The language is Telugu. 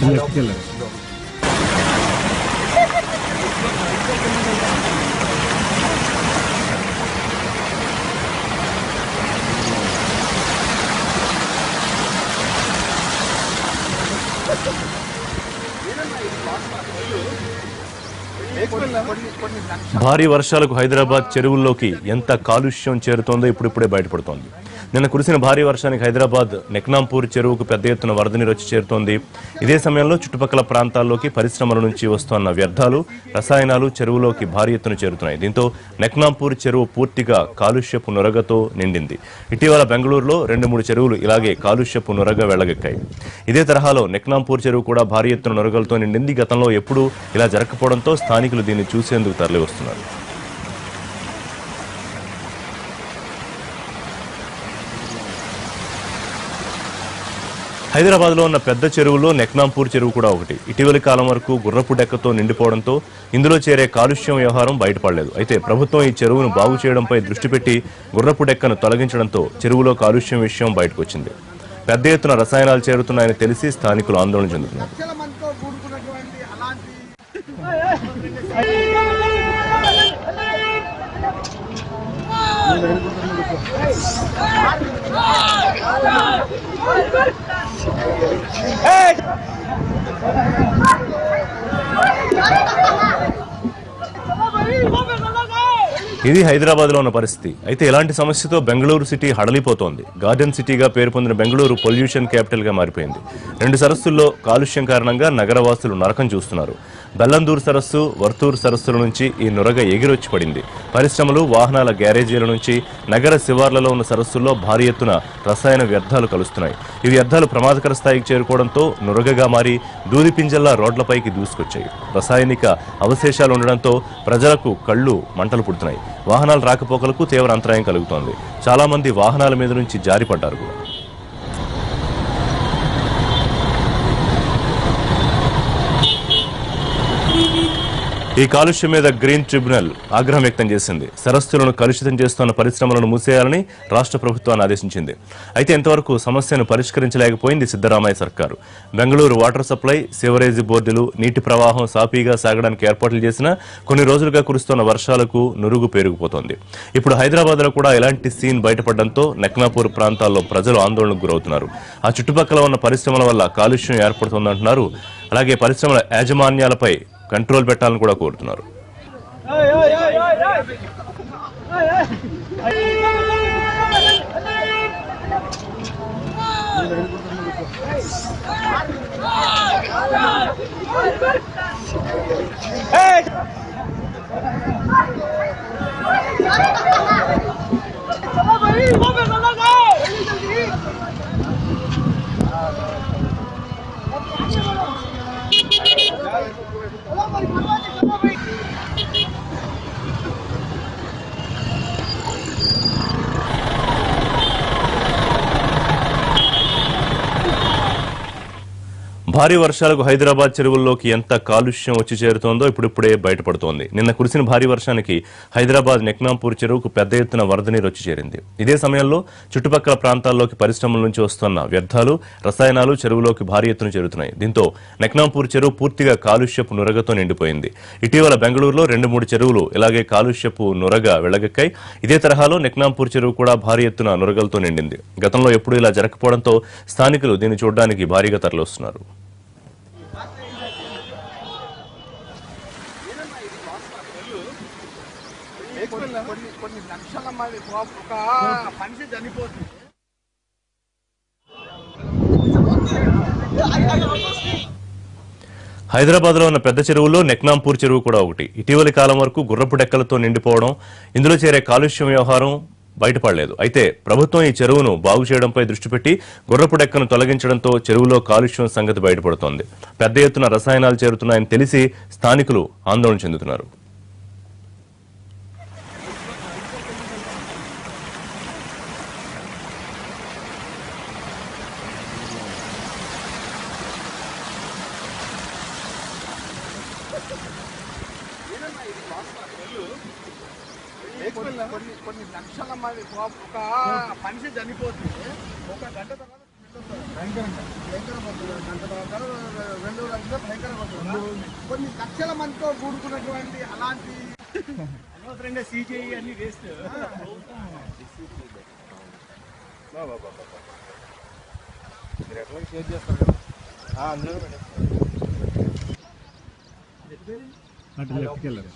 భారీ వర్షాలకు హైదరాబాద్ చెరువుల్లోకి ఎంత కాలుష్యం చేరుతోందో ఇప్పుడిప్పుడే బయటపడుతోంది. నిన్న కురిసిన భారీ వర్షానికి హైదరాబాద్ నెక్నాంపూర్ చెరువుకు పెద్ద ఎత్తున వరద నీరు వచ్చి చేరుతోంది. ఇదే సమయంలో చుట్టుపక్కల ప్రాంతాల్లోకి పరిశ్రమల నుంచి వస్తున్న వ్యర్థాలు, రసాయనాలు చెరువులోకి భారీ ఎత్తున చేరుతున్నాయి. దీంతో నెక్నాంపూర్ చెరువు పూర్తిగా కాలుష్యపు నురగతో నిండింది. ఇటీవల బెంగళూరులో 2-3 చెరువులు ఇలాగే కాలుష్యపు నురగ వెళ్లగక్కాయి. ఇదే తరహాలో నెక్నాంపూర్ చెరువు కూడా భారీ ఎత్తున నురగలతో నిండింది. గతంలో ఎప్పుడూ ఇలా జరగకపోవడంతో స్థానికులు దీన్ని చూసేందుకు తరలివస్తున్నారు. హైదరాబాద్లో ఉన్న పెద్ద చెరువులో నెక్నాంపూర్ చెరువు కూడా ఒకటి. ఇటీవలి కాలం వరకు గుర్రపు డెక్కతో నిండిపోవడంతో ఇందులో చేరే కాలుష్యం వ్యవహారం బయటపడలేదు. అయితే ప్రభుత్వం ఈ చెరువును బాగు చేయడంపై దృష్టి పెట్టి గుర్రపు డెక్కను తొలగించడంతో చెరువులో కాలుష్యం విషయం బయటకొచ్చింది. పెద్ద ఎత్తున రసాయనాలు చేరుతున్నాయని తెలిసి స్థానికులు ఆందోళన చెందుతున్నారు. ఇది హైదరాబాద్ లో ఉన్న పరిస్థితి. అయితే ఇలాంటి సమస్యతో బెంగళూరు సిటీ హడలిపోతోంది. గార్డెన్ సిటీగా పేరు పొందిన బెంగళూరు పొల్యూషన్ క్యాపిటల్ గా మారిపోయింది. 2 సరస్సుల్లో కాలుష్యం కారణంగా నగరవాసులు నరకం చూస్తున్నారు. బెల్లందూర్ సరస్సు, వర్తూర్ సరస్సుల నుంచి ఈ నురగ ఎగిరొచ్చి పడింది. పరిశ్రమలు, వాహనాల గ్యారేజీల నుంచి నగర శివార్లలో ఉన్న సరస్సుల్లో భారీ ఎత్తున రసాయన వ్యర్థాలు కలుస్తున్నాయి. ఈ వ్యర్థాలు ప్రమాదకర స్థాయికి చేరుకోవడంతో నురగగా మారి దూదిపింజల్లా రోడ్లపైకి దూసుకొచ్చాయి. రసాయనిక అవశేషాలు ఉండడంతో ప్రజలకు కళ్ళు మంటలు పుడుతున్నాయి. వాహనాల రాకపోకలకు తీవ్ర అంతరాయం కలుగుతోంది. చాలా మంది వాహనాల మీద నుంచి జారిపడ్డారు కూడా. ఈ కాలుష్యం మీద గ్రీన్ ట్రిబ్యునల్ ఆగ్రహం వ్యక్తం చేసింది. సరస్సులను కలుషితం చేస్తున్న పరిశ్రమలను మూసేయాలని రాష్ట్ర ప్రభుత్వాన్ని ఆదేశించింది. అయితే ఇంతవరకు సమస్యను పరిష్కరించలేకపోయింది సిద్ధరామయ్య సర్కారు. బెంగళూరు వాటర్ సప్లై, సివరేజీ బోర్డులు నీటి ప్రవాహం సాఫీగా సాగడానికి ఏర్పాట్లు చేసినా కొన్ని రోజులుగా కురుస్తున్న వర్షాలకు నురుగు పేరుకుపోతోంది. ఇప్పుడు హైదరాబాద్లో కూడా ఇలాంటి సీన్ బయటపడడంతో నెక్నాపూర్ ప్రాంతాల్లో ప్రజలు ఆందోళనకు గురవుతున్నారు. ఆ చుట్టుపక్కల ఉన్న పరిశ్రమల వల్ల కాలుష్యం ఏర్పడుతోందంటున్నారు. అలాగే పరిశ్రమల యాజమాన్యాలపై కంట్రోల్ పెట్టాలని కూడా కోరుతున్నారు. భారీ వర్షాలకు హైదరాబాద్ చెరువుల్లోకి ఎంత కాలుష్యం వచ్చి చేరుతోందో ఇప్పుడిప్పుడే బయటపడుతోంది. నిన్న కురిసిన భారీ వర్షానికి హైదరాబాద్ నెక్నాంపూర్ చెరువుకు పెద్ద ఎత్తున వరద నీరు వచ్చి చేరింది. ఇదే సమయంలో చుట్టుపక్కల ప్రాంతాల్లోకి పరిశ్రమల నుంచి వస్తున్న వ్యర్థాలు, రసాయనాలు చెరువులోకి భారీ ఎత్తున చేరుతున్నాయి. దీంతో నెక్నాంపూర్ చెరువు పూర్తిగా కాలుష్యపు నురగతో నిండిపోయింది. ఇటీవల బెంగళూరులో 2-3 చెరువులు ఇలాగే కాలుష్యపు నురగ వెళ్లగక్కాయి. ఇదే తరహాలో నెక్నాంపూర్ చెరువు కూడా భారీ ఎత్తున నురగలతో నిండింది. గతంలో ఎప్పుడూ ఇలా జరగకపోవడంతో స్థానికులు దీన్ని చూడడానికి భారీగా తరలివస్తున్నారు. కొన్ని లక్షల మంది ఒక మనిషి చనిపోతుంది. హైదరాబాద్లో ఉన్న పెద్ద చెరువుల్లో నెక్నాంపూర్ చెరువు కూడా ఒకటి. ఇటీవలి కాలం వరకు గుర్రపు డెక్కలతో నిండిపోవడం, ఇందులో చేరే కాలుష్యం వ్యవహారం బయటపడలేదు. అయితే ప్రభుత్వం ఈ చెరువును బాగు చేయడంపై దృష్టి పెట్టి గుర్రపు డెక్కను తొలగించడంతో చెరువులో కాలుష్యం సంగతి బయటపడుతోంది. పెద్ద ఎత్తున రసాయనాలు చేరుతున్నాయని తెలిసి స్థానికులు ఆందోళన చెందుతున్నారు. కొన్ని లక్షల మంది ఒక మనిషి చనిపోతుంది. ఒక గంట తర్వాత 2 రోజులు భయంకరంగా కొన్ని లక్షల మందితో కూడుకున్నటువంటి అలాంటి అనవసరంగా సీజీ అన్ని వేస్ట్. మీరు ఎట్లా షేర్ చేస్తారు కదా అందులో అటు లెఫ్ట్కి వెళ్ళారు.